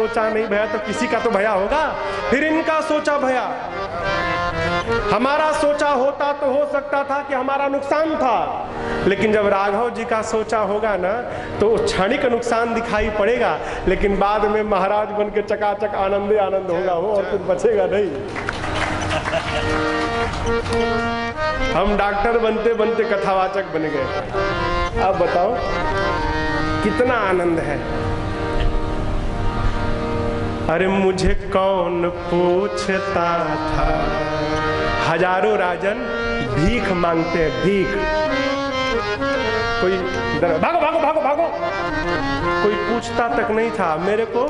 सोचा नहीं भया तो किसी का तो भया होगा। फिर इनका सोचा भया। हमारा सोचा होता तो हो सकता था कि हमारा नुकसान था, लेकिन जब राघव जी का सोचा होगा ना तो क्षणिक नुकसान दिखाई पड़ेगा, लेकिन बाद में महाराज बन के चकाचक आनंद आनंद होगा वो, और कुछ बचेगा नहीं। हम डॉक्टर बनते बनते कथावाचक बन गए। अब बताओ कितना आनंद है। अरे मुझे कौन पूछता था, हजारों राजन भीख मांगते हैं, भीख। कोई भागो भागो भागो भागो, कोई पूछता तक नहीं था। मेरे को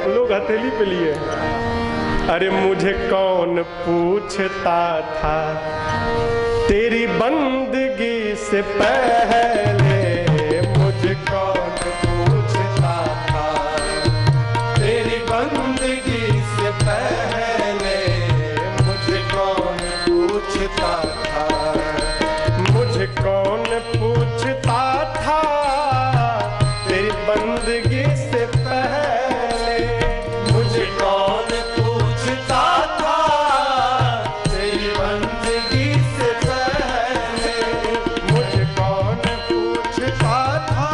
लोग हथेली पे लिए। अरे मुझे कौन पूछता था, तेरी बंदगी से पहले मुझे कौन पूछता था, तेरी बंदगी से पहले मुझे कौन पूछता था, मुझे कौन पूछता था, तेरी बंदगी से पहले मुझे कौन पूछता था, तेरी बंदगी से पहले मुझे कौन पूछता था,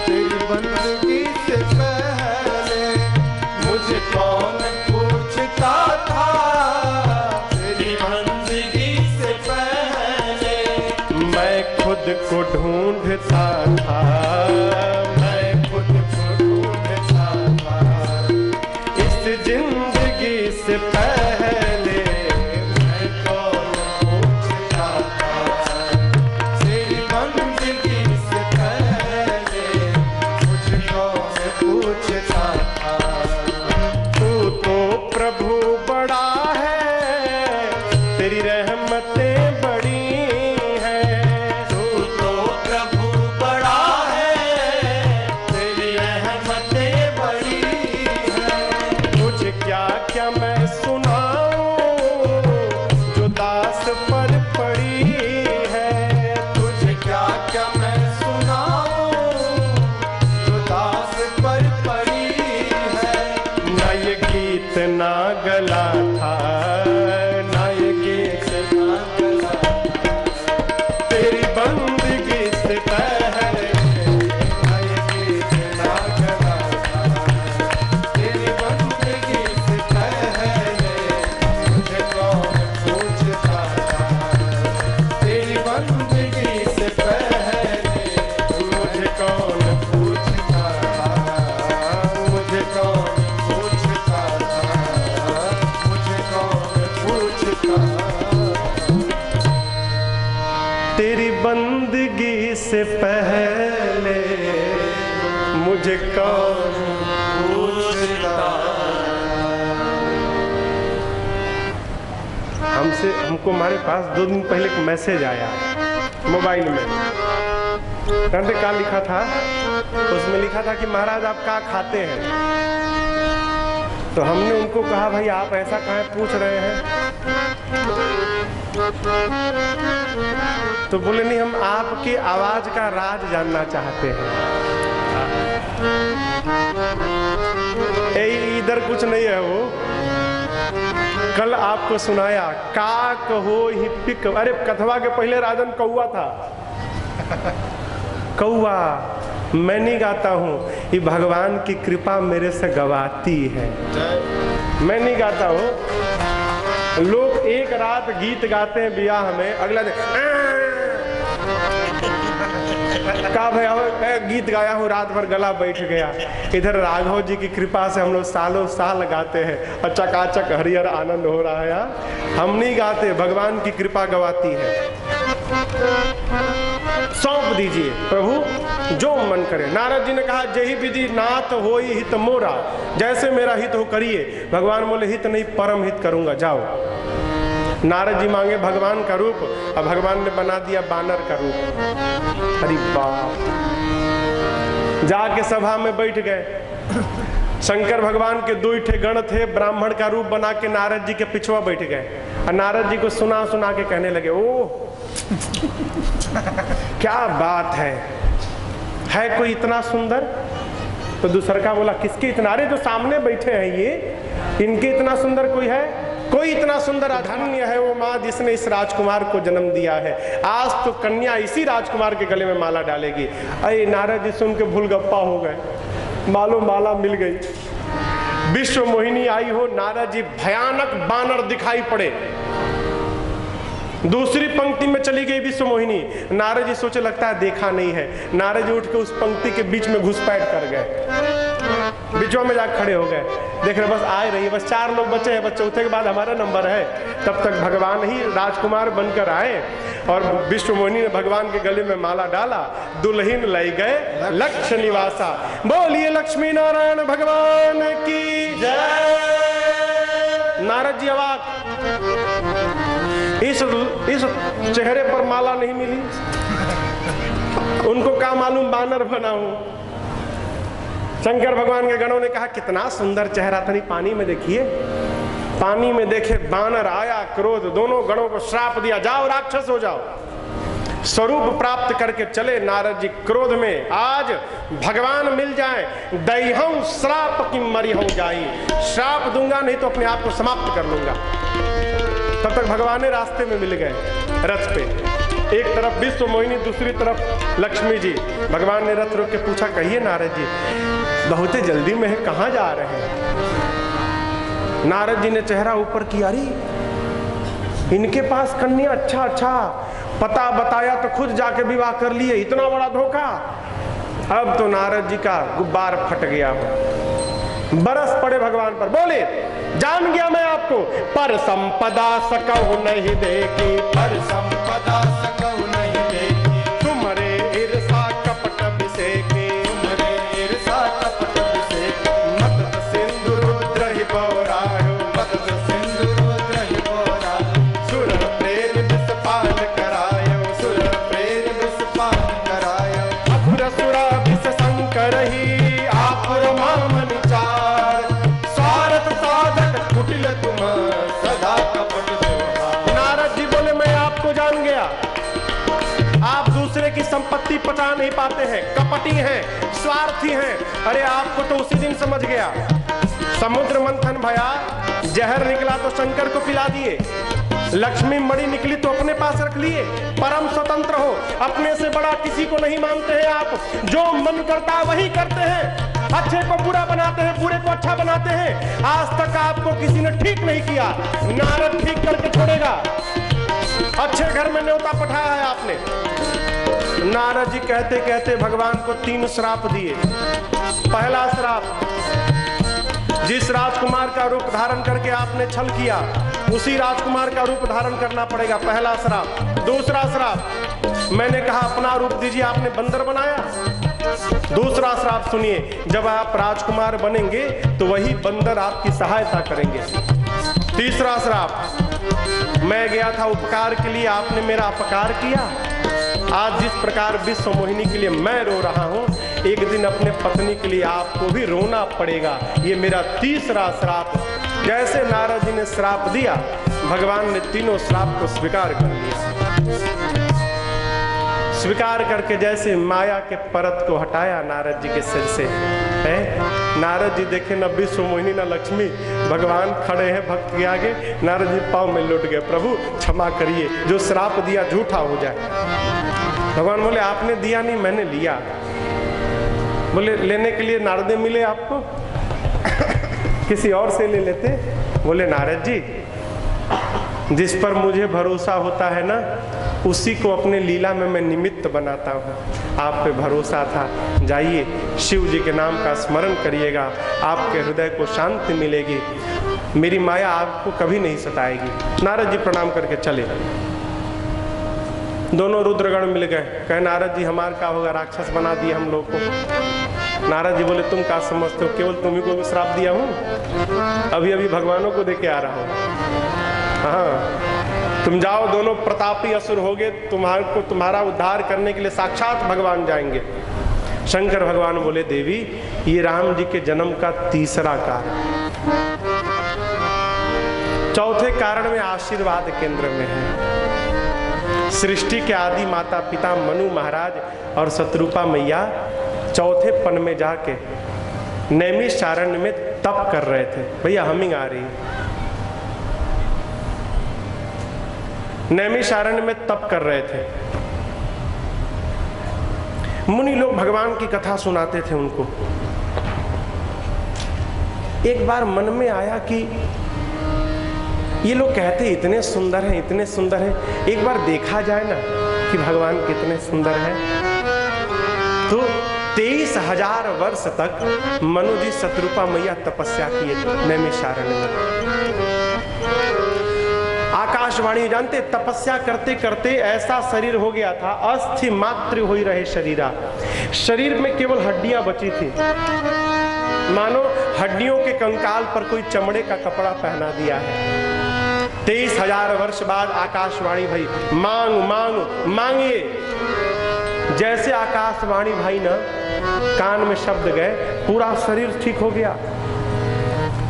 तेरी बंदगी से पहले मुझे कौन पूछता था, तेरी बंदगी से पहले। मैं खुद को ढूंढता था, मैं खुद को ढूंढता था, इस जिंदगी से पहले मैं कौन पूछता था, तेरी बंदगी से पहले मुझे कौन पूछता था। तू तो प्रभु बड़ा है, तेरी रहमतें बड़ी हैं। तू तो प्रभु बड़ा है, तेरी रहमतें बड़ी हैं। मुझे क्या क्या मैं सुनाऊं जो दास पर पड़ी है, तुझे क्या क्या मैं सुनाऊं जो दास पर पड़ी है। ना ये गीत ना गला था, ना ये गीत ना गला था, तेरी बंदगी से पहले। ना ये गीत ना गला था, तेरी बंदगी से पहले मुझे कौन पूछता था, तेरी बंदगी से पहले मुझे कौन पूछता था, मुझे कौन पूछता था, मुझे कौन पूछता था। तेरी बंदगी से पहले मुझे कौन पूछता। हमको हमारे पास 2 दिन पहले एक मैसेज आया मोबाइल में। कहते क्या लिखा था, उसमें लिखा था कि महाराज आप क्या खाते हैं। तो हमने उनको कहा भाई आप ऐसा काहे पूछ रहे हैं। तो बोले नहीं हम आपकी आवाज का राज जानना चाहते हैं। इधर कुछ नहीं है वो। कल आपको सुनाया का कहो ही पिक। अरे कथवा के पहले राजन कौआ था। कौआ मैं नहीं गाता हूँ, ये भगवान की कृपा मेरे से गवाती है। मैं नहीं गाता हूँ। लोग एक रात गीत गाते हैं ब्याह में, अगला दिन का भैया गीत गाया हूँ, रात भर गला बैठ गया। इधर राघव जी की कृपा से हम लोग सालों साल गाते हैं और चकाचक हरियर आनंद हो रहा है। हम नहीं गाते, भगवान की कृपा गवाती है। सौंप दीजिए प्रभु जो मन करे। नारद जी ने कहा जही विधि नाथ होई हित मोरा, जैसे मेरा हित हो करिए। भगवान बोले हित नहीं परम हित करूंगा, जाओ। नारद जी मांगे भगवान का रूप और भगवान ने बना दिया बानर का रूप। अरे बाप, जाके सभा में बैठ गए। शंकर भगवान के 2 ठे गण थे, ब्राह्मण का रूप बना के नारद जी के पिछवा बैठ गए और नारद जी को सुना सुना के कहने लगे ओह क्या बात है कोई इतना सुंदर। तो दूसरा का बोला किसके इतना, अरे जो सामने बैठे हैं ये, इनके इतना सुंदर कोई है? कोई इतना सुंदर धन्य है वो माँ जिसने इस राजकुमार को जन्म दिया है। आज तो कन्या इसी राजकुमार के गले में माला डालेगी। अरे नारद जी सुन के भूलगप्पा हो गए, मालो माला मिल गई। विश्व मोहिनी आई हो, नारद जी भयानक बानर दिखाई पड़े। दूसरी पंक्ति में चली गई विश्व मोहिनी। नारद जी सोचे लगता है देखा नहीं है। नारद जी उठ के उस पंक्ति के बीच में घुसपैठ कर गए, बीचों में जाकर खड़े हो गए। देख रहे बस आ रही है, बस 4 लोग बचे हैं, बस चौथे के बाद हमारा नंबर है। तब तक भगवान ही राजकुमार बनकर आए और विश्व मोहिनी ने भगवान के गले में माला डाला, दुल्हन लाई गए लक्ष्य निवासा। बोलिए लक्ष्मी नारायण भगवान की जय। नारद जी अवाक, इस चेहरे पर माला नहीं मिली, उनको क्या मालूम बानर बना हूं। शंकर भगवान के गणों ने कहा कितना सुंदर चेहरा था, नहीं पानी में देखिए। पानी में देखे बानर आया, क्रोध, दोनों गणों को श्राप दिया, जाओ राक्षस हो जाओ। स्वरूप प्राप्त करके चले नारद जी क्रोध में, आज भगवान मिल जाए, दैहं श्राप की मरिहं जाई, श्राप दूंगा नहीं तो अपने आप को समाप्त कर लूंगा। तब तक भगवान ने रास्ते में मिल गए रथ पे, एक तरफ विश्व मोहिनी, दूसरी तरफ लक्ष्मी जी। भगवान ने रथ रोक के पूछा कहिए नारद जी बहुत जल्दी में है, कहां जा रहे हैं? नारद जी ने चेहरा ऊपर किया, अरे इनके पास कन्या, अच्छा पता बताया तो खुद जाके विवाह कर लिए, इतना बड़ा धोखा। अब तो नारद जी का गुब्बार फट गया हो, बरस पड़े भगवान पर, बोले जान गया मैं आपको, पर संपदा सकहु नहीं देखी, पर संपदा सकहु नहीं देखी, तुम्हारे ईर्षा कपट विसेकी, तुम्हारे ईर्षा कपट विसेकी, मत सिंधु रुद्र ही बोरायो, मत सिंधु रुद्र ही बोरायो, सुर प्रेम विषपान करायो, सुर प्रेम विषपान करायो, अघुर सुरा विष शंकर ही आपुर मामन चार, स्वार्थ साधक कुटिल तुम सदा कपट व्यवहार। नारद जी बोले मैं आपको जान गया, आप दूसरे की संपत्ति पचा नहीं पाते हैं, कपटी हैं, स्वार्थी हैं। अरे आपको तो उसी दिन समझ गया, समुद्र मंथन भया, जहर निकला तो शंकर को पिला दिए, लक्ष्मी मणि निकली तो अपने पास रख लिए, परम स्वतंत्र हो, अपने से बड़ा किसी को नहीं मानते हैं आप, जो मन करता है वही करते हैं, अच्छे को बुरा बनाते हैं, बुरे को अच्छा बनाते हैं। आज तक आपको किसी ने ठीक नहीं किया, नारद ठीक करके छोड़ेगा। अच्छे घर में न्योता पठाया है आपने। नारद जी कहते कहते भगवान को 3 श्राप दिए। पहला श्राप, जिस राजकुमार का रूप धारण करके आपने छल किया उसी राजकुमार का रूप धारण करना पड़ेगा, पहला श्राप। दूसरा श्राप, मैंने कहा अपना रूप दीजिए, आपने बंदर बनाया। दूसरा श्राप सुनिए, जब आप राजकुमार बनेंगे तो वही बंदर आपकी सहायता करेंगे। तीसरा श्राप, मैं गया था उपकार के लिए, आपने मेरा अपकार किया। आज जिस प्रकार विश्व मोहिनी के लिए मैं रो रहा हूं, एक दिन अपने पत्नी के लिए आपको भी रोना पड़ेगा। ये मेरा तीसरा श्राप। जैसे नारद जी ने श्राप दिया, भगवान ने तीनों श्राप को स्वीकार कर लिया। स्वीकार करके जैसे माया के परत को हटाया नारद जी के सिर से, है नारद जी देखे न विश्व मोहिनी न लक्ष्मी, भगवान खड़े हैं भक्त के आगे। नारद जी पाँव में लौट गए, प्रभु क्षमा करिए, जो श्राप दिया झूठा हो जाए। भगवान बोले आपने दिया नहीं, मैंने लिया। बोले लेने के लिए नारद मिले आपको, किसी और से ले लेते। बोले नारद जी, जिस पर मुझे भरोसा होता है ना, उसी को अपने लीला में मैं निमित्त बनाता हूँ। आप पे भरोसा था, जाइए शिव जी के नाम का स्मरण करिएगा, आपके हृदय को शांति मिलेगी, मेरी माया आपको कभी नहीं सताएगी। नारद जी प्रणाम करके चले। दोनों रुद्रगण मिल गए, कहे नारद जी हमार का होगा, राक्षस बना दिए हम लोग को। नारद जी बोले तुम क्या समझते हो, केवल तुम्ही को श्राप दिया हूँ, अभी अभी भगवानों को देके आ रहा हूँ। हाँ, तुम जाओ, दोनों प्रतापी असुर होगे, तुम्हारा उद्धार करने के लिए साक्षात भगवान जाएंगे। शंकर भगवान बोले देवी, ये राम जी के जन्म का तीसरा कारण, चौथे कारण में आशीर्वाद केंद्र में है। सृष्टि के आदि माता पिता मनु महाराज और शत्रुपा मैया चौथे पन में जाके नैमिषारण्य में तप कर रहे थे। भैया हमिंग आ रही है। नैमिषारण्य में तप कर रहे थे। मुनि लोग भगवान की कथा सुनाते थे उनको। एक बार मन में आया कि ये लोग कहते इतने सुंदर हैं, इतने सुंदर हैं, एक बार देखा जाए ना कि भगवान कितने सुंदर हैं। तो 23,000 वर्ष तक मनु जी शत्रुपा मैया तपस्या किए नैमिषारण्य में। आकाशवाणी जानते, तपस्या करते करते ऐसा शरीर हो गया था, अस्थि मात्र हो ही रहे शरीरा। शरीर में केवल हड्डियां बची थी, मानो हड्डियों के कंकाल पर कोई चमड़े का कपड़ा पहना दिया है। 23,000 वर्ष बाद आकाशवाणी भाई, मांग मांग मांगिए। जैसे आकाशवाणी भाई ना कान में शब्द गए, पूरा शरीर ठीक हो गया।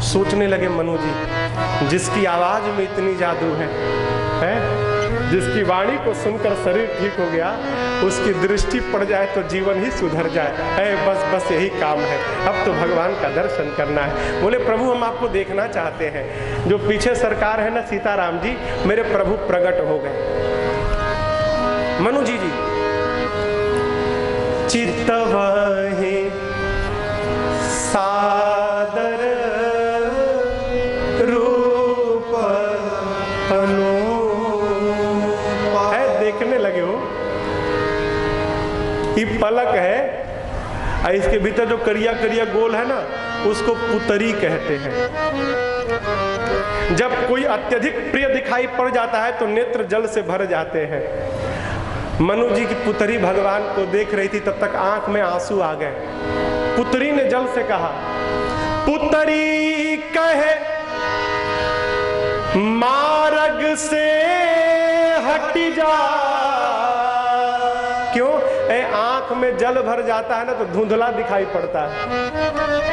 सोचने लगे मनु जी, जिसकी आवाज में इतनी जादू है? जिसकी वाणी को सुनकर शरीर ठीक हो गया, उसकी दृष्टि पड़ जाए तो जीवन ही सुधर जाए। बस बस यही काम है, अब तो भगवान का दर्शन करना है। बोले प्रभु हम आपको देखना चाहते हैं। जो पीछे सरकार है ना सीताराम जी, मेरे प्रभु प्रकट हो गए। मनु जी चित्तवहि सादर रूप है, देखने लगे हो। ये पलक है, इसके भीतर जो करिया करिया गोल है ना, उसको पुतरी कहते हैं। जब कोई अत्यधिक प्रिय दिखाई पड़ जाता है तो नेत्र जल से भर जाते हैं। मनु जी की पुतरी भगवान को देख रही थी, तब तक आंख में आंसू आ गए। पुतरी ने जल से कहा, पुतरी कहे मार्ग से हट जा। क्यों? आंख में जल भर जाता है ना तो धुंधला दिखाई पड़ता है,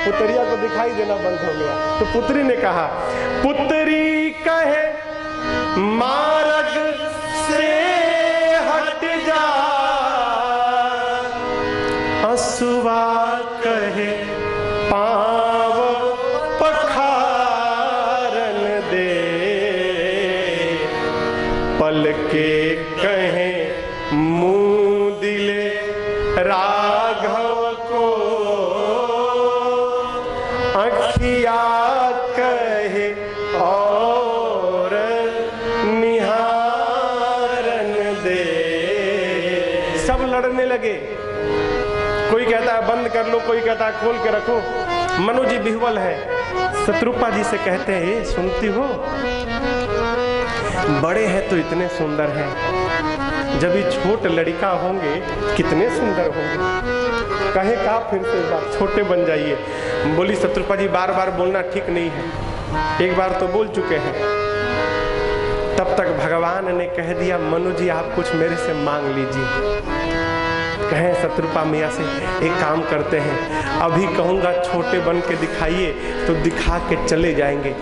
पुतरिया को दिखाई देना बंद हो गया। तो पुत्री ने कहा, पुतरी कहे मार्ग से हट जा, हंसुआ कहे पाँव पखारन दे, पलके कहे मुँह दिले राघव को, अखिया कहे और निहारन दे। सब लड़ने लगे, कोई कहता है बंद कर लो, कोई कहता है खोल के रखो। मनु जी बिहवल है, शत्रुपा जी से कहते हैं, सुनती हो, बड़े हैं तो इतने सुंदर हैं, जब ये छोट लड़का होंगे कितने सुंदर होंगे। कहे का फिर से बार छोटे बन जाइए। बोली शत्रुपा जी बार बार बोलना ठीक नहीं है, एक बार तो बोल चुके हैं। तब तक भगवान ने कह दिया, मनु जी आप कुछ मेरे से मांग लीजिए। कहें शत्रुपा मैया से, एक काम करते हैं, अभी कहूँगा छोटे बन के दिखाइए तो दिखा के चले जाएंगे,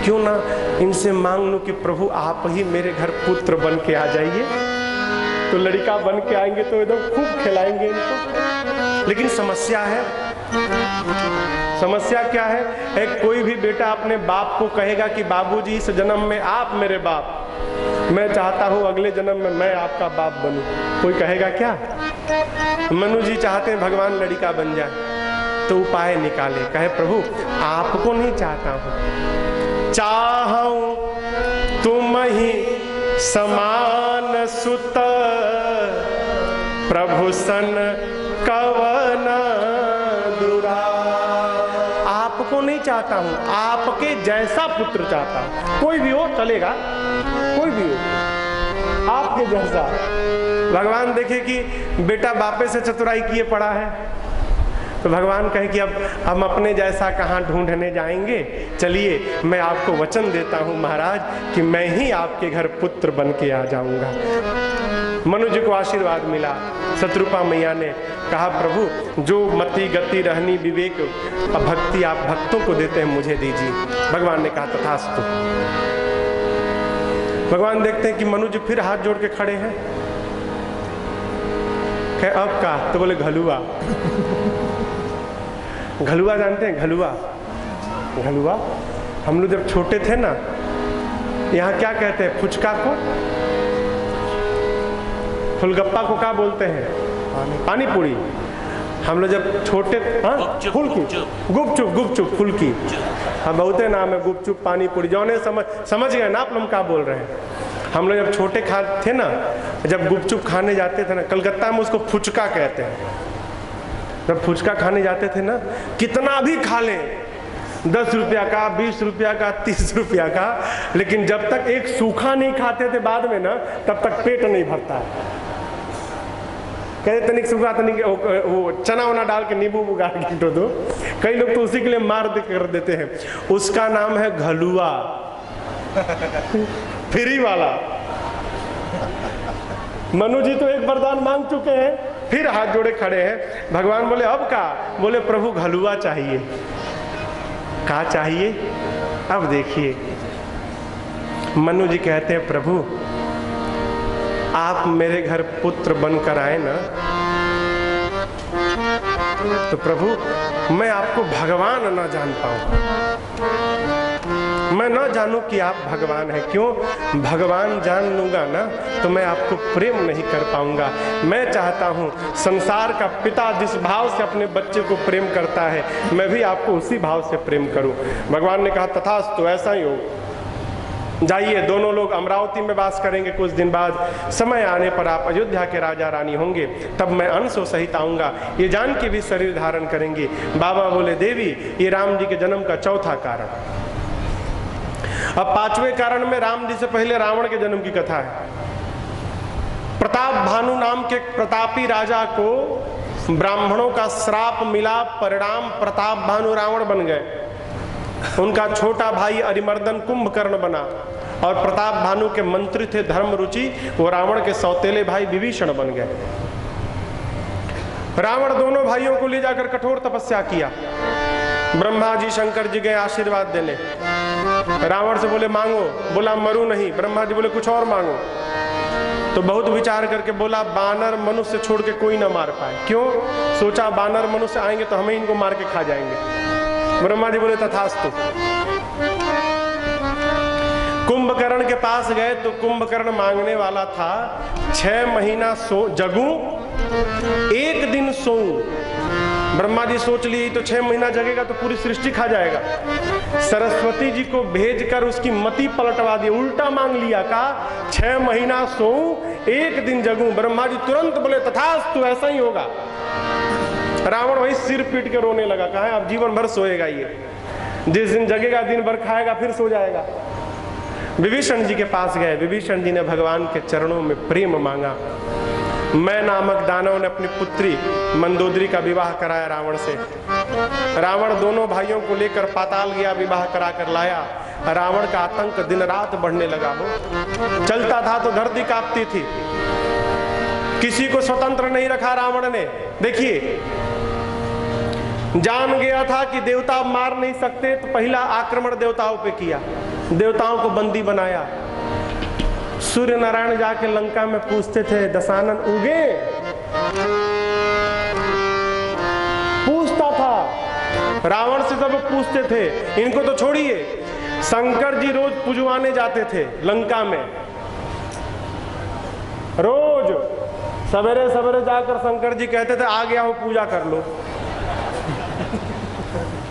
क्यों ना इनसे मांग लूँ कि प्रभु आप ही मेरे घर पुत्र बन के आ जाइए। तो लड़का बन के आएंगे तो एकदम खूब खिलाएंगे इनको। लेकिन समस्या है, समस्या क्या है? कोई भी बेटा अपने बाप को कहेगा कि बाबूजी इस जन्म में आप मेरे बाप, मैं चाहता हूँ अगले जन्म में मैं आपका बाप बनूं, कोई कहेगा क्या? मनु जी चाहते हैं भगवान लड़का बन जाए, तो उपाय निकाले। कहे प्रभु आपको नहीं चाहता हूँ, चाहूं तुम ही समान सुत, प्रभु सन कवन दुरा। आपको नहीं चाहता हूँ, आपके जैसा पुत्र चाहता हूँ। कोई भी हो चलेगा, कोई भी हो आपके जैसा। भगवान देखे कि बेटा बापे से चतुराई किए पड़ा है, तो भगवान कहे कि अब हम अपने जैसा कहाँ ढूंढने जाएंगे, चलिए मैं आपको वचन देता हूँ महाराज कि मैं ही आपके घर पुत्र बन के आ जाऊंगा। मनु जी को आशीर्वाद मिला। शत्रुपा मैया ने कहा प्रभु जो मति गति रहनी विवेक भक्ति आप भक्तों को देते हैं मुझे दीजिए। भगवान ने कहा तथास्तु। भगवान देखते हैं कि मनु जी फिर हाथ जोड़ के खड़े हैं। कहे अब का? तो बोले घलुआ। घलुआ जानते हैं? घलुआ, घलुआ हम लोग जब छोटे थे ना, यहाँ क्या कहते हैं? फुचका को, फुलगप्पा को क्या बोलते हैं? पानी पूरी। हम लोग जब छोटे, हाँ फुल्की, गुपचुप, गुपचुप फुल्की, हाँ बहुते नाम है, गुपचुप पानी पूरी, जौने समझ गए ना आप लोग क्या बोल रहे हैं। हम लोग जब छोटे थे ना, जब गुपचुप खाने जाते थे ना, कलकत्ता में उसको फुचका कहते हैं। जब फुचका खाने जाते थे ना, कितना भी खा लें, 10 रुपया का, 20 रुपया का, 30 रुपया का, लेकिन जब तक एक सूखा नहीं खाते थे बाद में ना, तब तक पेट नहीं भरता है। कहते तनिक सूखा, तनिक वो चना वना डाल के नींबू गाड़ के तो दो। कई लोग तो उसी के लिए मार कर देते हैं। उसका नाम है घलुआ, फ्री वाला। मनु जी तो एक वरदान मांग चुके हैं, फिर हाथ जोड़े खड़े हैं। भगवान बोले अब का? बोले प्रभु घलुआ चाहिए। क्या चाहिए? अब देखिए, मनु जी कहते हैं प्रभु आप मेरे घर पुत्र बनकर आए ना, तो प्रभु मैं आपको भगवान ना जान पाऊं, मैं ना जानूं कि आप भगवान हैं। क्यों? भगवान जान लूंगा ना तो मैं आपको प्रेम नहीं कर पाऊंगा। मैं चाहता हूं संसार का पिता जिस भाव से अपने बच्चे को प्रेम करता है, मैं भी आपको उसी भाव से प्रेम करूं। भगवान ने कहा तथास्तु, ऐसा ही हो। जाइए, दोनों लोग अमरावती में वास करेंगे। कुछ दिन बाद समय आने पर आप अयोध्या के राजा रानी होंगे, तब मैं अंशों सहित आऊंगा। ये जान के भी शरीर धारण करेंगे। बाबा बोले देवी, ये राम जी के जन्म का चौथा कारण। अब पांचवें कारण में राम जी से पहले रावण के जन्म की कथा है। प्रताप भानु नाम के प्रतापी राजा को ब्राह्मणों का श्राप मिला, परिणाम प्रताप भानु रावण बन गए। उनका छोटा भाई अरिमर्दन कुंभकर्ण बना, और प्रताप भानु के मंत्री थे धर्म रुचि, वो रावण के सौतेले भाई विभीषण बन गए। रावण दोनों भाइयों को ले जाकर कठोर तपस्या किया। ब्रह्मा जी शंकर जी गए आशीर्वाद देने। रावण से बोले मांगो, बोला मरू नहीं। ब्रह्मा जी बोले कुछ और मांगो, तो बहुत विचार करके बोला बानर मनुष्य छोड़ के कोई ना मार पाए। क्यों? सोचा बानर मनुष्य आएंगे तो हमें इनको मार के खा जाएंगे। ब्रह्मा जी बोले तथास्तु। कुंभकर्ण के पास गए तो कुंभकर्ण मांगने वाला था 6 महीना जगूं, 1 दिन सोऊं। ब्रह्मा जी सोच लिए तो 6 महीना जगेगा तो पूरी सृष्टि खा जाएगा। सरस्वती जी को भेजकर उसकी मति पलटवा दी, उल्टा मांग लिया। का 6 महीना सोऊं, 1 दिन जगूं। ब्रह्मा जी तुरंत बोले तथास्तु, ऐसा ही होगा। रावण वही सिर पीट के रोने लगा। कहा अब जीवन भर सोएगा ये, जिस दिन जगेगा दिन भर खाएगा फिर सो जाएगा। विभीषण जी के पास गए। विभीषण जी ने भगवान के चरणों में प्रेम मांगा। मैं नामक दानव ने अपनी पुत्री मंदोदरी का विवाह कराया रावण से। रावण दोनों भाइयों को लेकर पाताल गया, विवाह करा कर लाया। रावण का आतंक दिन रात बढ़ने लगा हो। चलता था तो धरती कांपती थी। किसी को स्वतंत्र नहीं रखा रावण ने। देखिए, जान गया था कि देवता मार नहीं सकते, तो पहला आक्रमण देवताओं पे किया, देवताओं को बंदी बनाया। सूर्य नारायण जाके लंका में पूछते थे दशानन उगे, पूछता था। रावण से सब पूछते थे, इनको तो छोड़िए। शंकर जी रोज पुजवाने जाते थे लंका में। रोज सवेरे सवेरे जाकर शंकर जी कहते थे आ गया हो, पूजा कर लो।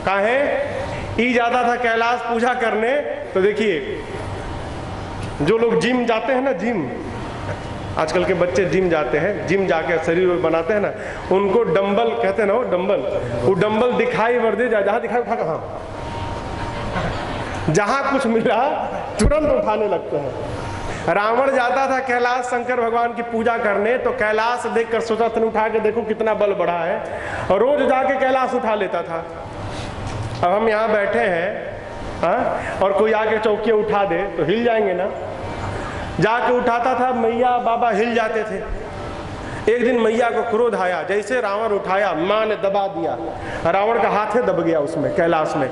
काहे? ई जाता था कैलाश पूजा करने। तो देखिए, जो लोग जिम जाते हैं ना, जिम, आजकल के बच्चे जिम जाते हैं, जिम जाके शरीर बनाते हैं ना, उनको डंबल कहते हैं ना, वो डंबल, वो डंबल दिखाई वर्दे जहाँ दिखाई उठा, कहाँ जहाँ कुछ मिला तुरंत उठाने लगते हैं। रावण जाता था कैलाश शंकर भगवान की पूजा करने, तो कैलाश देखकर सोचा था उठा के देखो कितना बल बढ़ा है, और रोज जाके कैलाश उठा लेता था। अब हम यहाँ बैठे हैं, हाँ, और कोई आके चौकी उठा दे तो हिल जाएंगे ना। जाके उठाता था, मैया बाबा हिल जाते थे। एक दिन मैया को क्रोध आया, जैसे रावण उठाया माँ ने दबा दिया, रावण का हाथ दब गया उसमें कैलाश में।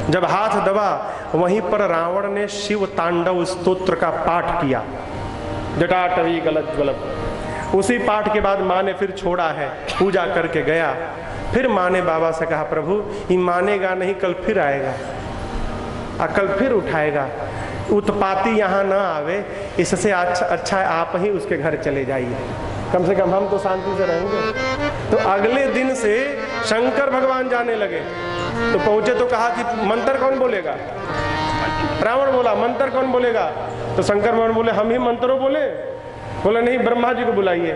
जब हाथ दबा, वहीं पर रावण ने शिव तांडव स्तोत्र का पाठ किया, जटाटवी गलत ज्वलत। उसी पाठ के बाद माँ ने फिर छोड़ा है, पूजा करके गया। फिर माँ ने बाबा से कहा, प्रभु ये मानेगा नहीं, कल फिर आएगा और कल फिर उठाएगा, उत्पाती यहाँ ना आवे, इससे अच्छा है आप ही उसके घर चले जाइए, कम से कम हम तो शांति से रहेंगे। तो अगले दिन से शंकर भगवान जाने लगे। तो पहुंचे तो कहा कि मंत्र कौन बोलेगा? रावण बोला मंत्र कौन बोलेगा? तो शंकर भगवान बोले हम ही मंत्रों बोले? बोला नहीं, ब्रह्मा जी को बुलाइए।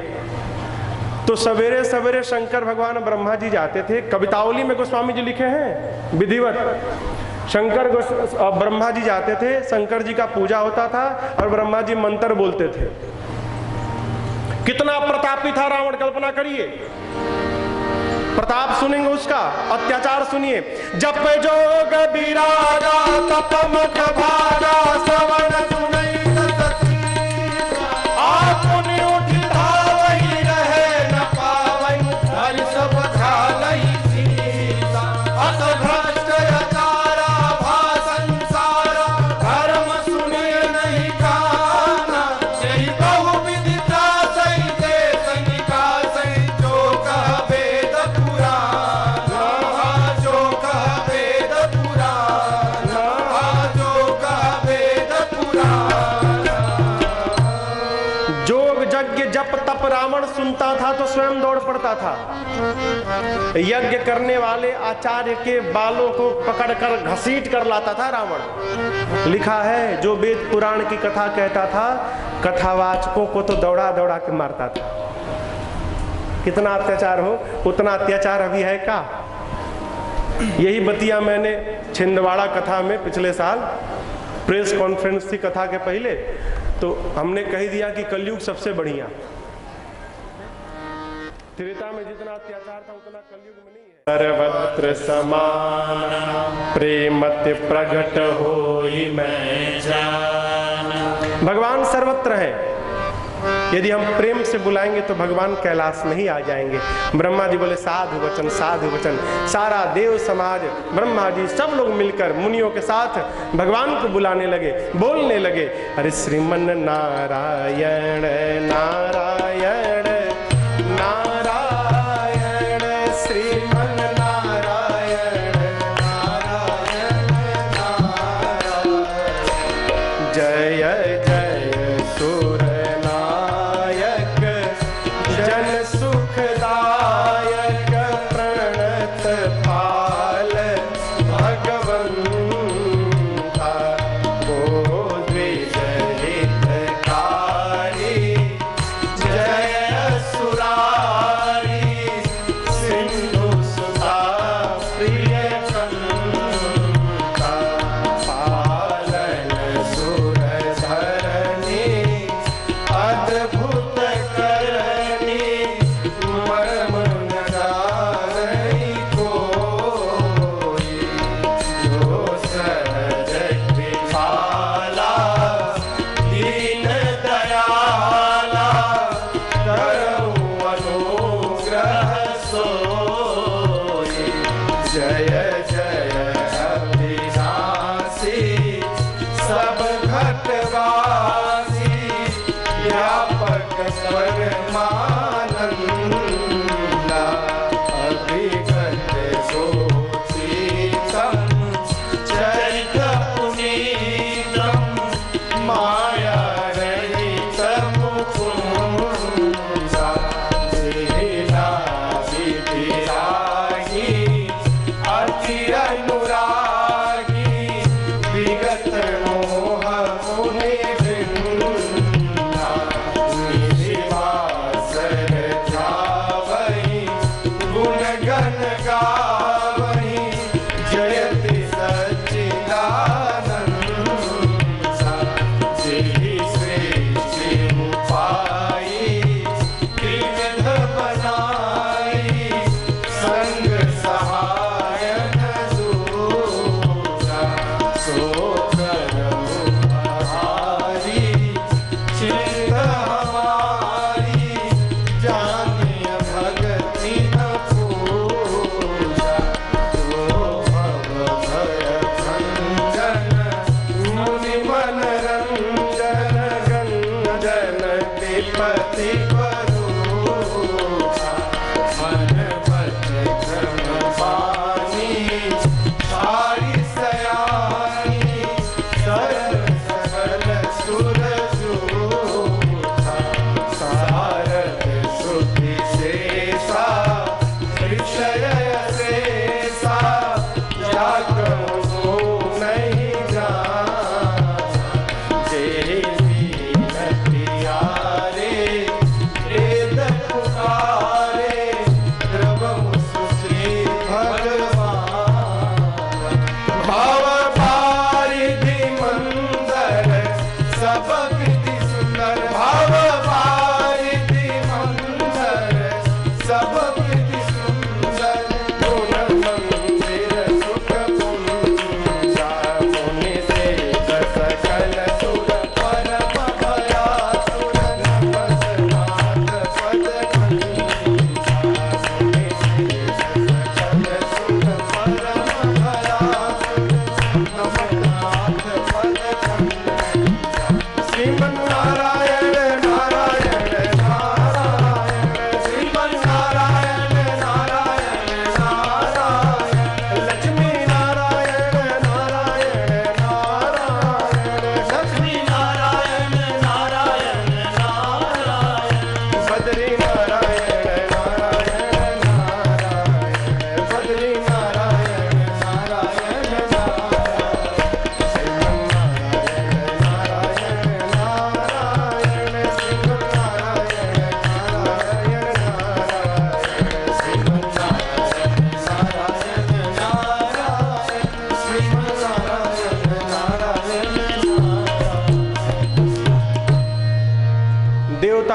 तो सवेरे सवेरे शंकर भगवान ब्रह्मा जी जाते थे। कवितावली में गोस्वामी जी लिखे हैं विधिवत, शंकर ब्रह्मा जी जाते थे, शंकर जी का पूजा होता था और ब्रह्मा जी मंत्र बोलते थे। कितना प्रतापी था रावण, कल्पना करिए। प्रताप सुनेंगे उसका, अत्याचार सुनिए। जप जोग बिराजा तप मुख भागा, श्रवण सुनई सत शीस, आपुनि उठि धावहि रहे न पावई, हरि सब झालहि सीसा। अत भ्रष्ट अचारा भा संसारा, धर्म सुने नहीं काना, यही बहु विधि त्रासई देश निकासई, जो कह वेद पुराण, जो कह वेद पुराण, जो कह वेद पुराण। जोग यज्ञ जप तप रावण सुनता था तो स्वयं दौड़ पड़ता था। यज्ञ करने वाले आचार्य के बालों को पकड़कर घसीट कर लाता था रावण। लिखा है जो वेद पुराण की कथा कहता था, कथावाचकों को तो दौड़ा दौड़ा के मारता था। कितना अत्याचार हो, उतना अत्याचार अभी है का? यही बतिया मैंने छिंदवाड़ा कथा में पिछले साल प्रेस कॉन्फ्रेंस थी कथा के पहले, तो हमने कह दिया कि कलयुग सबसे बढ़िया। त्रेता में जितना अत्याचार था उतना कलयुग में नहीं है। सर्वत्र समान प्रेमति प्रगट होई मैं जान। भगवान सर्वत्र है। यदि हम प्रेम से बुलाएंगे तो भगवान कैलाश नहीं आ जाएंगे। ब्रह्मा जी बोले साधु वचन साधु वचन। सारा देव समाज, ब्रह्मा जी सब लोग मिलकर मुनियों के साथ भगवान को बुलाने लगे, बोलने लगे, अरे श्रीमन नारायण नारायण नारायण, श्रीमन नारायण नारायण नारायण, जय जय सुर जन सुखदायक, प्रणत पाल भगवंता, को द्विज हितकारी, जय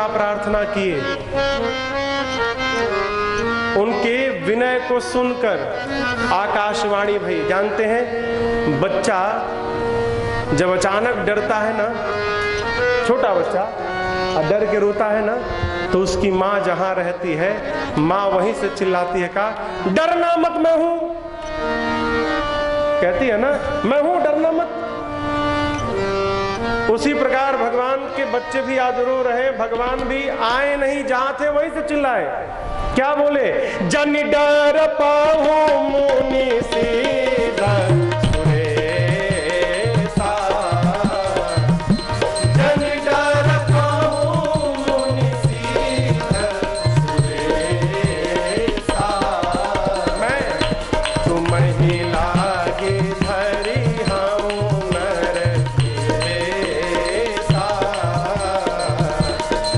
देवता प्रार्थना किए। उनके विनय को सुनकर आकाशवाणी भई। जानते हैं बच्चा जब अचानक डरता है ना, छोटा बच्चा और डर के रोता है ना, तो उसकी माँ जहां रहती है, माँ वहीं से चिल्लाती है, का डरना मत, मैं हूं। कहती है ना, मैं हूं, डरना मत। उसी प्रकार भगवान के बच्चे भी आज रो रहे, भगवान भी आए नहीं, जहां थे वहीं से चिल्लाए। क्या बोले? जन डर पाऊं मुनि सीधा सुरेसा, जन डर पाऊं मुनि सीधा सुरेसा, मैं तुम ही लागे धरी हूं नर केसा,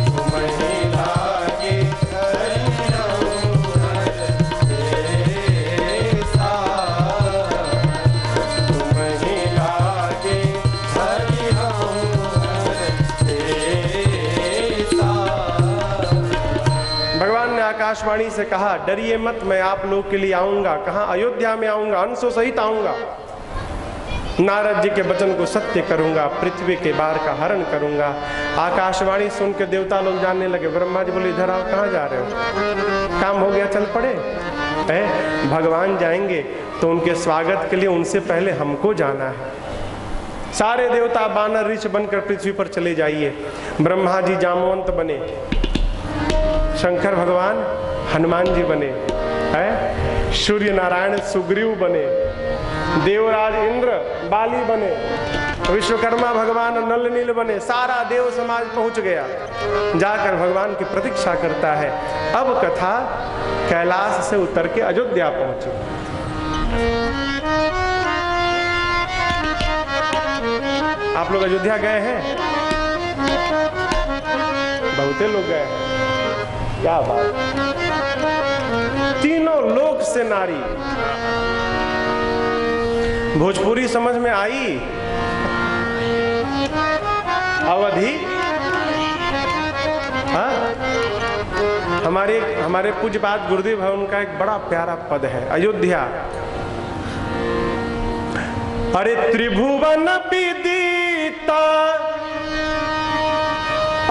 तुम ही लागे धरी आकाशवाणी से कहा, डरिए मत, मैं आप लोग के लिए आऊंगा। कहां? अयोध्या में आऊंगा, अंशों सहित आऊंगा। नारद जी के वचन को सत्य करूंगा, पृथ्वी के बार का हरण करूंगा। आकाशवाणी सुन के देवता लोग जानने लगे। ब्रह्मा जी बोले, इधर आओ, कहां जा रहे हो? काम हो गया, चल पड़े। भगवान जाएंगे तो उनके स्वागत के लिए उनसे पहले हमको जाना है। सारे देवता बानर ऋष बनकर पृथ्वी पर चले जाइए। ब्रह्मा जी जामवंत बने, शंकर भगवान हनुमान जी बने, सूर्य नारायण सुग्रीव बने, देवराज इंद्र बाली बने, विश्वकर्मा भगवान नल नील बने। सारा देव समाज पहुंच गया, जाकर भगवान की प्रतीक्षा करता है। अब कथा कैलाश से उतर के अयोध्या पहुंची। आप लोग अयोध्या गए हैं? बहुते लोग गए हैं। क्या बात! तीनों लोक से नारी। भोजपुरी समझ में आई? अवधि? हाँ? हमारे पूज्यपाद गुरुदेव है, उनका एक बड़ा प्यारा पद है, अयोध्या। अरे त्रिभुवन विदिता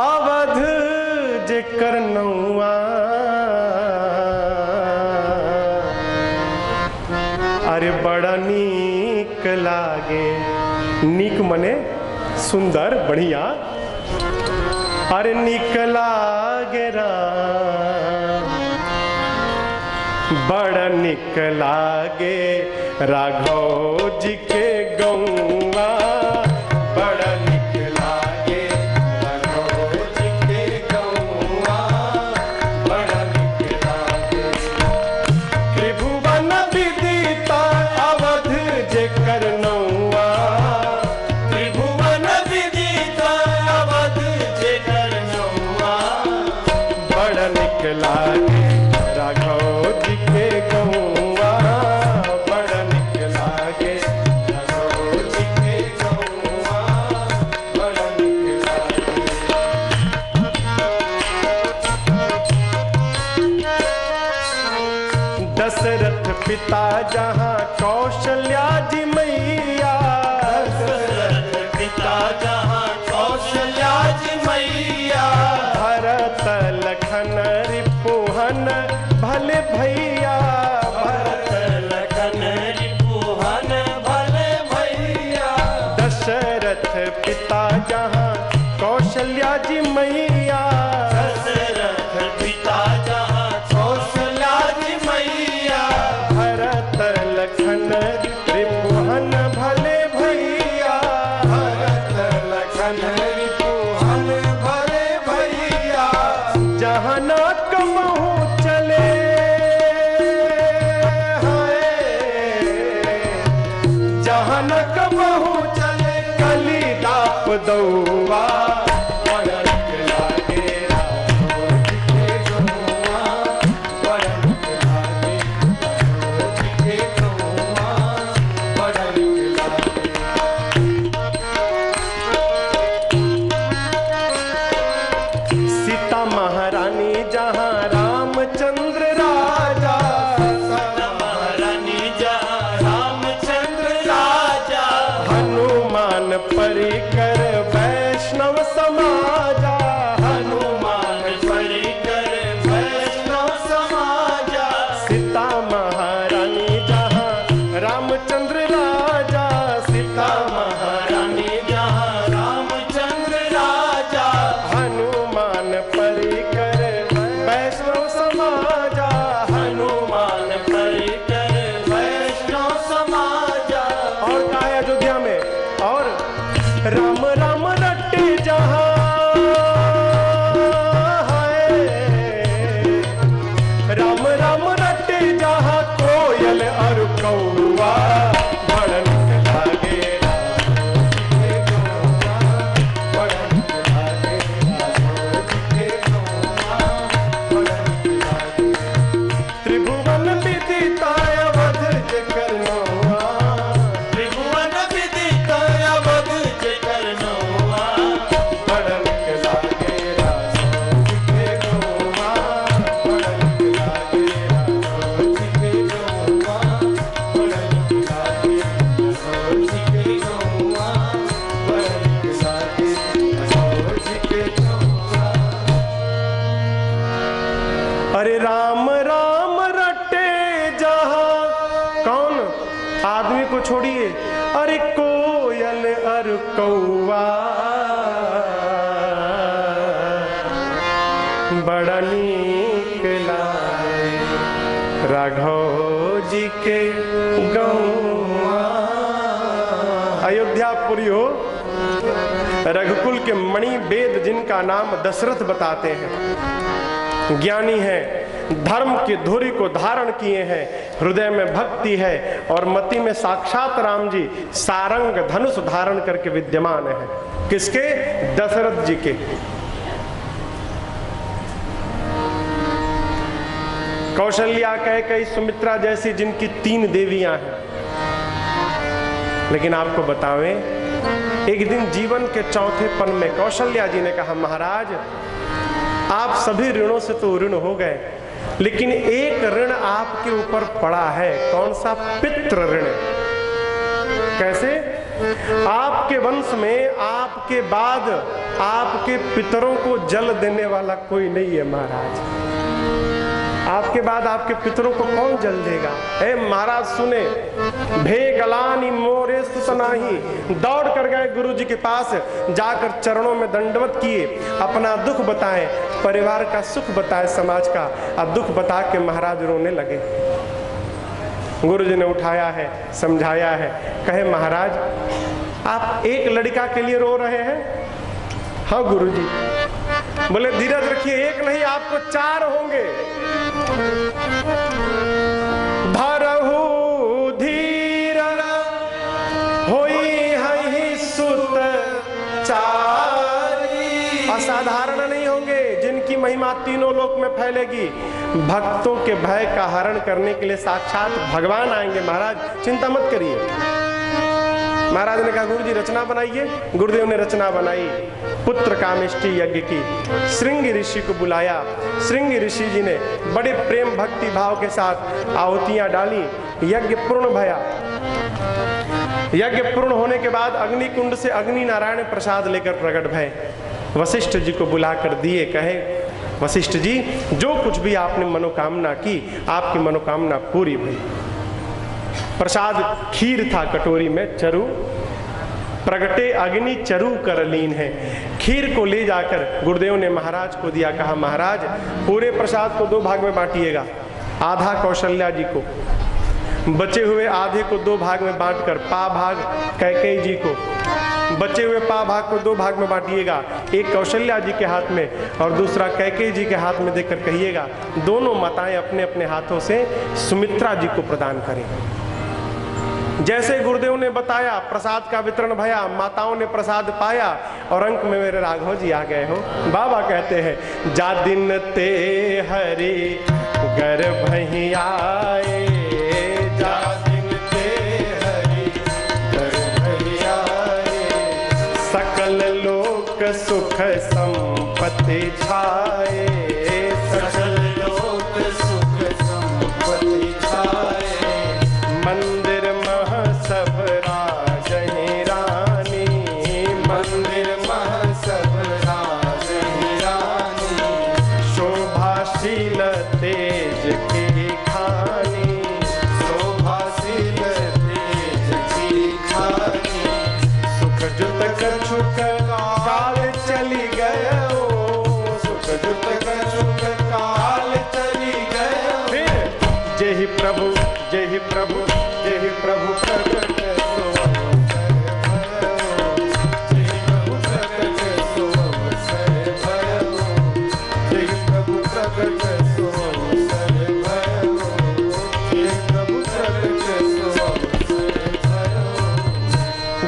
अवध जे करनौआ, अरे बड़ा नीक लागे। नीक मने सुंदर, बढ़िया। अरे नीक लागे राम, बड़ा नीक लागे राघव जी के गौवा, बड़ा नीक लागे राघव जी के गौवा, बड़ा नीक लागे। त्रिभुवन विदिता अवध जे करनौआ, त्रिभुवन विदिता अवध जे करनौआ, बड़ा नीक लागे राघव जी के गौवा, बड़ा नीक लागे राघव जी के गौवा, बड़ा नीक लागे। दशरथ पिता जहाँ कौशल्या जी मैया, दशरथ पिता जहाँ कौशल्या जी मैया, भरत लखन रिपुहन भले भैया, भरत लखन रिपुहन भले भैया। दशरथ पिता जहाँ कौशल्या जी मैया, दशरथ पिता जहाँ कौशल्या जी मैया, भरत लखन रिपुहन भले भैया, भरत लखन रिपुहन भले भैया। जहाँ न कबहू चले, जहाँ न कबहू चले कलिदाप दौआ, बड़ा नीक लागे राघव जी के गौआ, बड़ा नीक लागे राघव जी के गौआ, बड़ा नीक लागे। सीता परिकर वैष्णव समाजा, हनुमान परिकर वैष्णव समाजा। सीता महारानी जहाँ रामचंद्र राजा, सीता महारानी जहाँ रामचंद्र राजा। हनुमान परिकर वैष्णव समाजा, हनुमान परिकर वैष्णव समाजा। और कहा है अयोध्या में, और राम राम रटे जहाँ है, राम राम रटे जहाँ कोयल और कौवा, बड़न लागे बड़न लागे त्रिभुवन विदिता अवध करनौआ, त्रिभुवन विदिता अवध करनौआ। बड़न लागे गौआ, बड़न लागे गौआ, बड़न लागे गौआ, बड़न लागे गौआ। अरे राम राम रटे जहाँ, कौन आदमी को छोड़िए, अरे कोयल और कौआ, बड़ा नीक लागे राघव जी के गौआ। अयोध्यापुरी हो, रघुकुल के मणि वेद जिनका नाम दशरथ बताते हैं, ज्ञानी है, धर्म की धुरी को धारण किए हैं, हृदय में भक्ति है और मति में साक्षात राम जी सारंग धनुष धारण करके विद्यमान है। किसके? दशरथ जी के। कौशल्या, कैकेयी, सुमित्रा जैसी जिनकी 3 देवियां हैं। लेकिन आपको बतावें, एक दिन जीवन के चौथे पन में कौशल्या जी ने कहा, महाराज आप सभी ऋणों से तो ऋण हो गए, लेकिन एक ऋण आपके ऊपर पड़ा है। कौन सा? पितृ ऋण। कैसे? आपके वंश में आपके बाद आपके पितरों को जल देने वाला कोई नहीं है महाराज। आपके बाद आपके पितरों को कौन जल देगा? हे महाराज सुने, भे गलानी मोरे सुतनाही, दौड़ कर गए गुरु जी के पास, जाकर चरणों में दंडवत किए, अपना दुख बताएं, परिवार का सुख बताए, समाज का, और दुख बता के महाराज रोने लगे। गुरु जी ने उठाया है, समझाया है, कहे महाराज आप एक लड़का के लिए रो रहे हैं? हाँ गुरु जी। बोले धीरज रखिए, एक नहीं आपको 4 होंगे। धरहु धीर होई हहि सुत चारी। असाधारण नहीं होंगे, जिनकी महिमा तीनों लोक में फैलेगी। भक्तों के भय का हरण करने के लिए साक्षात भगवान आएंगे। महाराज चिंता मत करिए। महाराज ने कहा गुरु जी रचना बनाइए। गुरुदेव ने रचना बनाई, पुत्र कामेष्टि यज्ञ की। श्रृंगी ऋषि को बुलाया। श्रृंगी ऋषि जी ने बड़े प्रेम भक्ति भाव के साथ आहुतियां डाली। यज्ञ पूर्ण भया। यज्ञ पूर्ण होने के बाद अग्नि कुंड से अग्नि नारायण प्रसाद लेकर प्रकट भय। वशिष्ठ जी को बुलाकर दिए, कहे वशिष्ठ जी जो कुछ भी आपने मनोकामना की, आपकी मनोकामना पूरी हुई। प्रसाद खीर था कटोरी में, चरु प्रगटे अग्नि चरु कर लीन है। खीर को ले जाकर गुरुदेव ने महाराज को दिया। कहा महाराज पूरे प्रसाद को 2 भाग में बांटिएगा, आधा कौशल्या जी को, बचे हुए आधे को 2 भाग में बांटकर पा भाग कैकेयी जी को, बचे हुए पा भाग को 2 भाग में बांटिएगा। एक कौशल्या जी के हाथ में और दूसरा कैकेयी जी के हाथ में देकर कहिएगा दोनों माताएं अपने अपने हाथों से सुमित्रा जी को प्रदान करें। जैसे गुरुदेव ने बताया प्रसाद का वितरण भया, माताओं ने प्रसाद पाया और अंक में मेरे राघव जी आ गए हो। बाबा कहते हैं जा दिन ते हरि गर्भ आए, जा दिन ते हरि गर्भ आए, सकल लोक सुख संपत्ति छाए, सकल लोक सुख संपत्ति छाए, मंदिर सब राजही रानी,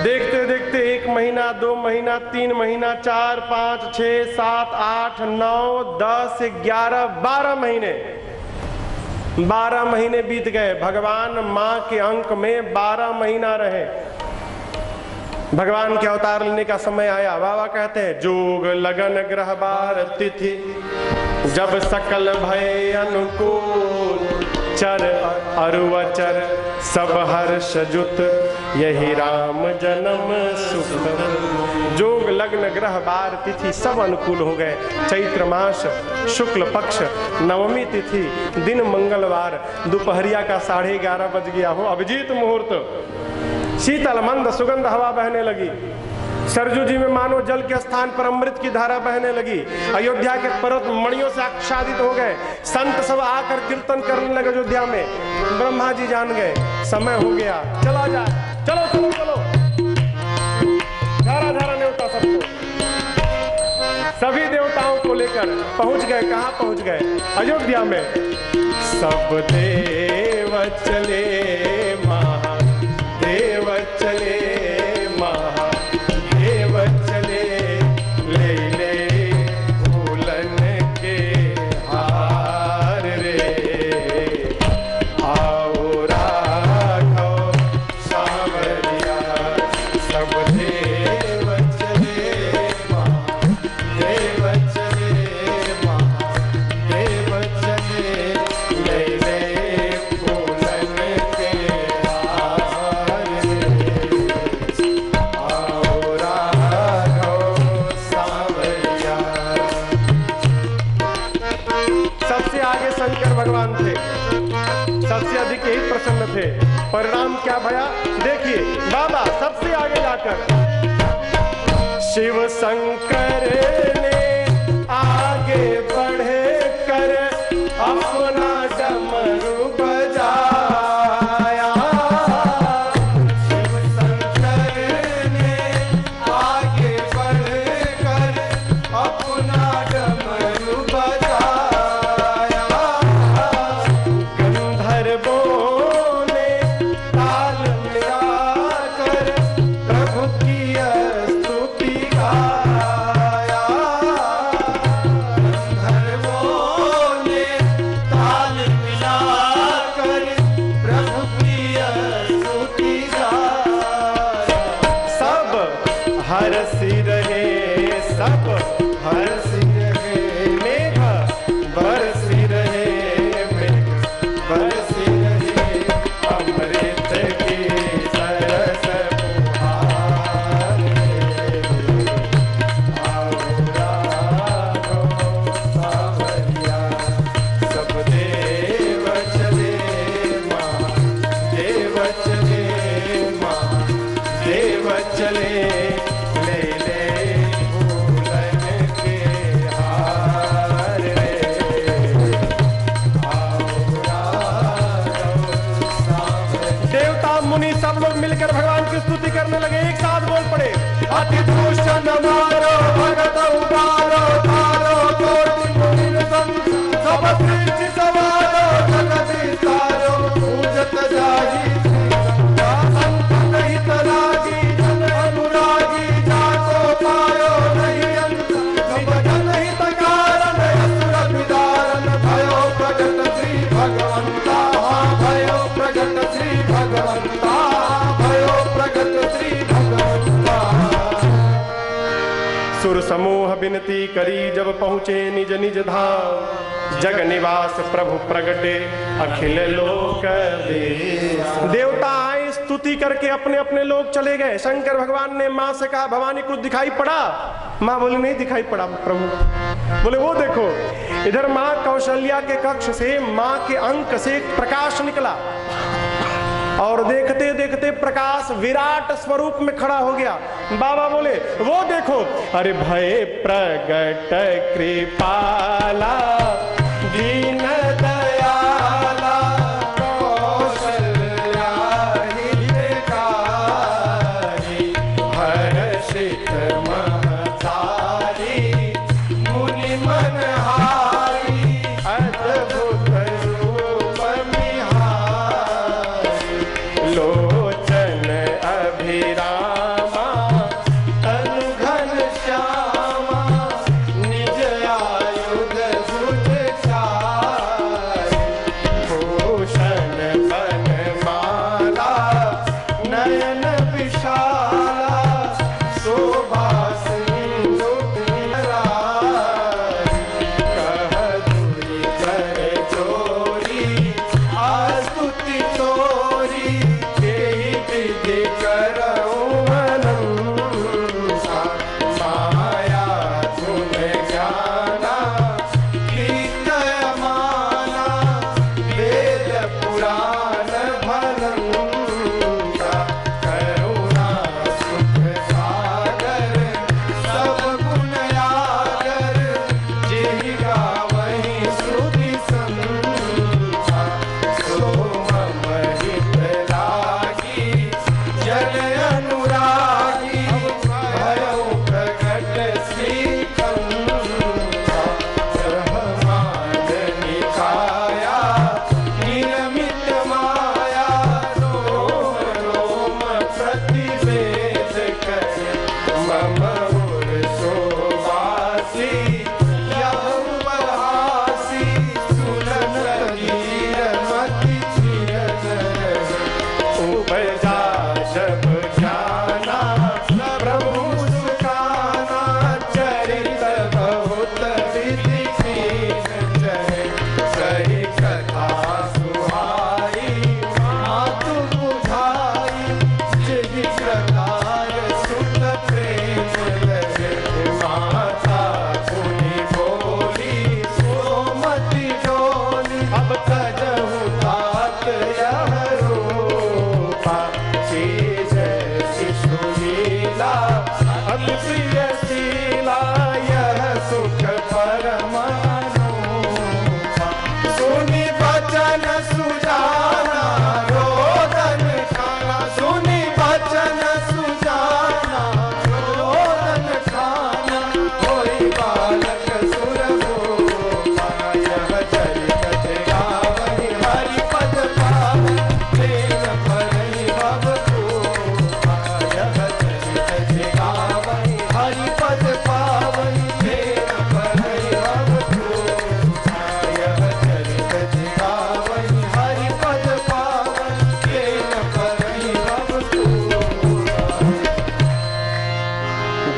देखते देखते 1 महीना, 2 महीना, 3 महीना, 4, 5, 6, 7, 8, 9, 10, 11, 12 महीने, 12 महीने बीत गए। भगवान मां के अंक में 12 महीना रहे। भगवान के अवतार लेने का समय आया। बाबा कहते हैं जोग लगन ग्रह बार तिथि जब सकल भय अनुकूल, चर अरुवचर सब हर्ष जुत, यही राम जन्म सुख। जोग लग्न ग्रह बार तिथि सब अनुकूल हो गए। चैत्र मास शुक्ल पक्ष नवमी तिथि दिन मंगलवार, दोपहरिया का 11:30 बज गया हो, अभिजीत मुहूर्त। शीतल मंद सुगंध हवा बहने लगी। सरजू जी में मानो जल के स्थान पर अमृत की धारा बहने लगी। अयोध्या के पर्वत मणियों से आच्छादित हो गए। संत सब आकर कीर्तन करने लगे अयोध्या में। ब्रह्मा जी जान गए समय हो गया, चला जाए, चलो चलो चलो। धारा धारा न्योता सबको, सभी देवताओं को लेकर पहुंच गए। कहां पहुंच गए? अयोध्या में। सब देव चले महादेव चले, महादेव चले, ले ले फूलन के हार रे। आओ राघव सांवरिया, सब देव चले महादेव चले, महादेव चले, ले ले फूलन के हार रे। आओ राघव सांवरिया। सबसे आगे शंकर भगवान थे, सबसे अधिक यही प्रसन्न थे। परिणाम क्या भया देखिए। बाबा सबसे आगे जाकर शिव शंकर ने आगे बढ़े कर अपना डमरू बजाया। शिव शंकर ने आगे बढ़ कर अपना डमरू बजाया। गंधर्वों ने ताल मिलाकर प्रभु की स्तुति गाया। गंधर्वों ने ताल मिलाकर प्रभु की स्तुति गाया। सब हर्षि रहे, सब हर्षि रहे, मेघ बरसि रहे, मेघ बरसि रहे, अमृत की सरस फुहार रे। आओ राघव सांवरिया, सब देव चले महादेव चले, महादेव चले, ले ले फूलन के हार रे। आओ राघव सांवरिया। देवता मुनि सब लोग मिलकर भगवान की स्तुति करने लगे। एक साथ बोल पड़े, अति दूषण मारो भगत उबारो, तारो कोटि मुनि संत, सब सृष्टि सवारो, जगत विस्तारो, पूजत जाहि संत नहीं तरागी, जन अनुरागी, जाको पायो नहीं अंत, निज जन हित कारण, असुर विदारण, भयो प्रगट श्री भगवंता, भयो प्रगट श्री भगवंता, भयो प्रगट श्री भगवंता। सुर समूह विनती करी जब पहुँचे निज निज धाम, जग निवास प्रभु प्रगटे अखिल लोक देश। देवता आए स्तुति करके अपने अपने लोग चले गए। शंकर भगवान ने माँ से कहा भवानी कुछ दिखाई पड़ा? माँ बोली नहीं दिखाई पड़ा प्रभु। बोले वो देखो, इधर माँ कौशल्या के कक्ष से माँ के अंक से एक प्रकाश निकला और देखते देखते प्रकाश विराट स्वरूप में खड़ा हो गया। बाबा बोले वो देखो। अरे भय प्रगट कृपाला दीन दयाला, कौशल्या हितकारी, हर्षित महतारी, मुनि मनहारी, अद्भुत रूप निहारी, लोचन अभिराम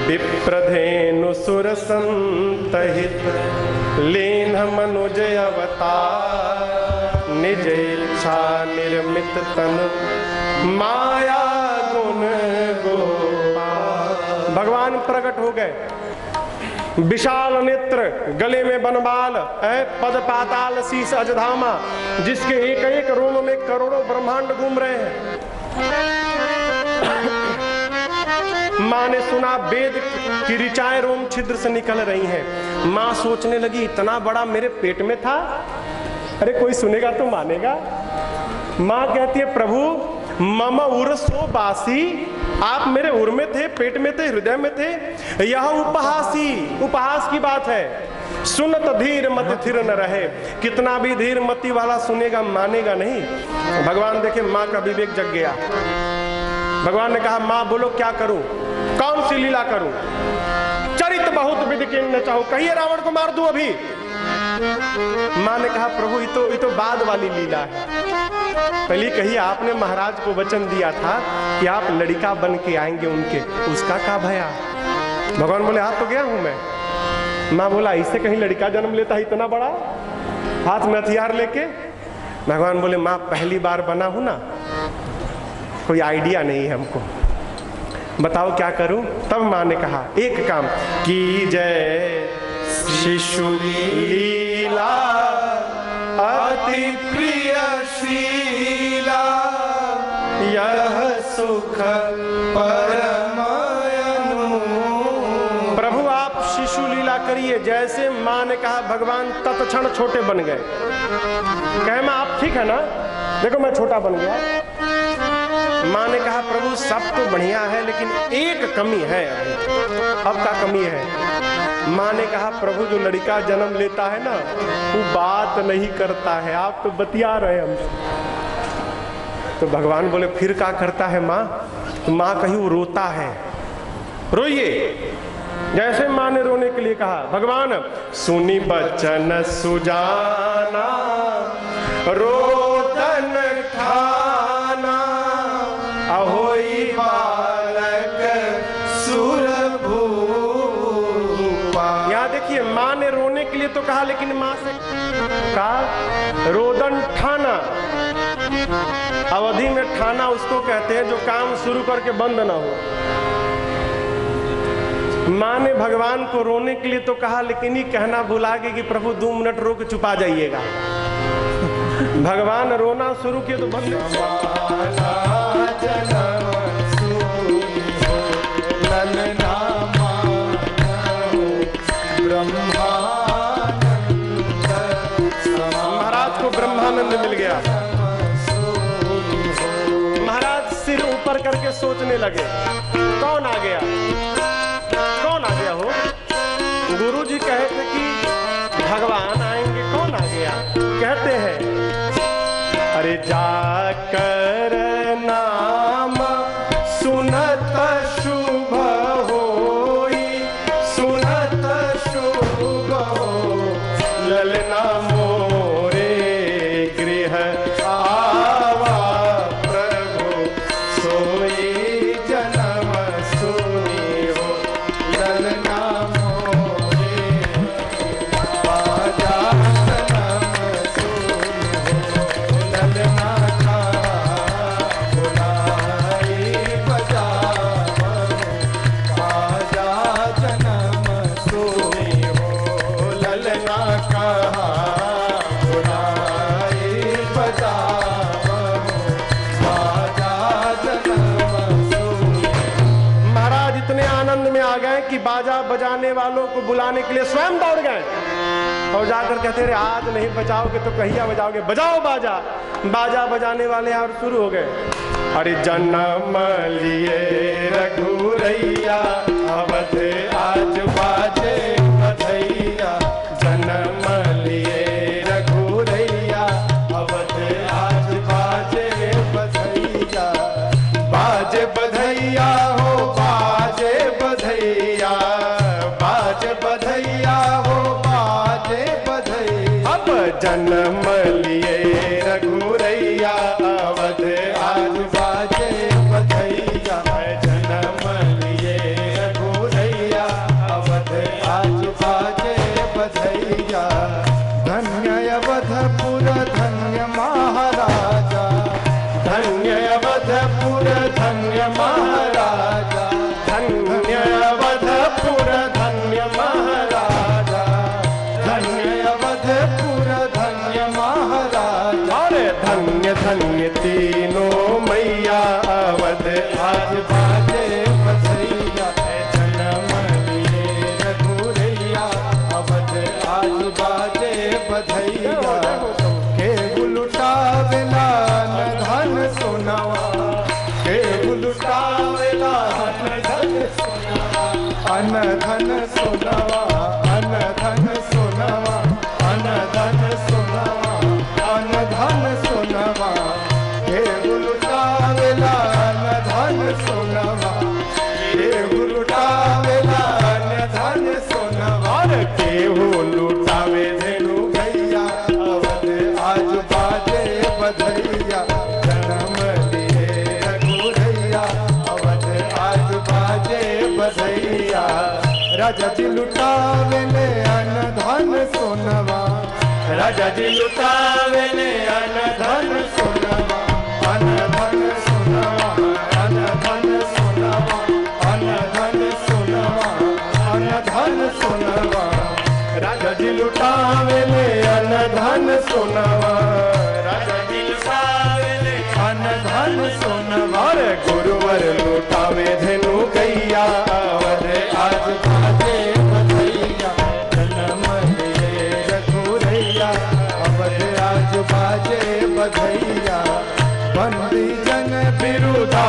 विप्रधेनु सुर संतहित लीन मनुज अवतार निज इच्छा निर्मित तन माया गुण गोपाल। भगवान प्रकट हो गए, विशाल नेत्र, गले में बनबाल है, पद पाताल शीश अजधामा, जिसके एक एक रोम में करोड़ों ब्रह्मांड घूम रहे हैं। माँ ने सुना वेद की ऋचाएं रोम छिद्र से निकल रही हैं। माँ सोचने लगी इतना बड़ा मेरे पेट में था, अरे कोई सुनेगा तो मानेगा। माँ कहती है प्रभु मम उरसो बासी, आप मेरे उर में थे, पेट में थे, हृदय में थे। यह उपहासी, उपहास की बात है। सुनत धीर मत थिर न रहे, कितना भी धीर मती वाला सुनेगा मानेगा नहीं। भगवान देखे माँ का विवेक जग गया। भगवान ने कहा माँ बोलो क्या करूं, कौन सी लीला करूं? चरित बहुत विधि किन्न चाहो, कहिए रावण को मार दूं अभी। माँ ने कहा प्रभु ये तो बाद वाली लीला है, पहले कहिए आपने महाराज को वचन दिया था कि आप लड़का बन के आएंगे उनके, उसका क्या भया? भगवान बोले हाथ तो गया हूं मैं। माँ बोला इससे कहीं लड़का जन्म लेता है इतना बड़ा, हाथ में हथियार लेके? भगवान बोले माँ पहली बार बना हूं ना, कोई आइडिया नहीं है हमको, बताओ क्या करूं? तब माँ ने कहा एक काम की जय शिशु लीला अति प्रिय शीला, यह सुख परमायनु। प्रभु आप शिशु लीला करिए। जैसे माँ ने कहा भगवान तत्क्षण छोटे बन गए। कहे माँ आप ठीक है ना, देखो मैं छोटा बन गया। माँ ने कहा प्रभु सब तो बढ़िया है लेकिन एक कमी है अभी। अब क्या कमी है? माँ ने कहा प्रभु जो लड़का जन्म लेता है ना वो बात नहीं करता है, आप तो बतिया रहे हमसे। तो भगवान बोले फिर क्या करता है माँ? माँ कहीं वो रोता है, रोइए। जैसे माँ ने रोने के लिए कहा भगवान सुनी बचन सुजाना रोदन ठाना, अहोई बालक सुरभूपा। यहाँ देखिए माँ ने रोने के लिए तो कहा, लेकिन माँ से कहा रोदन ठाना। अवधि में ठाना उसको कहते हैं जो काम शुरू करके बंद ना हो। माँ ने भगवान को रोने के लिए तो कहा, लेकिन ही कहना भुला गई कि प्रभु 2 मिनट रो के छुपा जाइएगा। भगवान रोना शुरू किए तो बंद। महाराज को ब्रह्मानंद मिल गया। महाराज सिर ऊपर करके सोचने लगे कौन आ गया, कौन आ गया हो? गुरु जी कहे थे कि भगवान आएंगे, कौन आ गया? कहते हैं अरे जाकर नाम सुनत शुभ होई, सुनत शुभ हो ललना मोरे गृह आवा, प्रभु सोई जन्म सुनी हो ललना मोरे बाजा जन्म सुनी हो ललना का बुलाई बजावो, बाजा जन्म सुनी हो ललना का बुलाई बजावो, बाजा जन्म सुनी। महाराज इतने आनंद में आ गए कि बाजा बजाने वालों को बुलाने के लिए स्वयं दौड़ गए और जाकर कहते रहे आज नहीं बजाओगे तो कहिया बजाओगे, बजाओ बाजा। बाजा बजाने वाले और शुरू हो गए। अरे जन्म लिए रघुरैया अवध आज बाजे बधैया, जन्म लिए रघुरैया अवध आज बाजे बधैया, बाजे बधैया हो बाजे बधैया, बाजे बधैया हो बाजे बधैया। अब जन्म लिए रघुरैया अवध आज बाजे बधैया, जन्म लिए रघुरैया धन सोनवा अन धन सोनवा अन धन सोनवा अन धन सोनवा हे लुटावेला अन धन सोनवा हे लुटावेला अन धन सोनवा के लुटावे धेनु गैया अवध आज बाजे बधैया जन्म लिए रघुरैया अवध आज बाजे बधैया राजा जी लुटावेले अन धन सोनवा राजा जी लुटावेले अन धन सोनवा अन धन सोनवा अन धन सोनवा अन धन सोनवा अन धन सोनवा राजा जी लुटावेले अन धन सोनवा राजा जी लुटावेले अन धन सोनवा गुरुवर लुटावे धेनु गैया अवध आज बाजे बधैया जन्म लिए रघुरैया अवध आज बाजे बधैया बंदी जन बिरुदा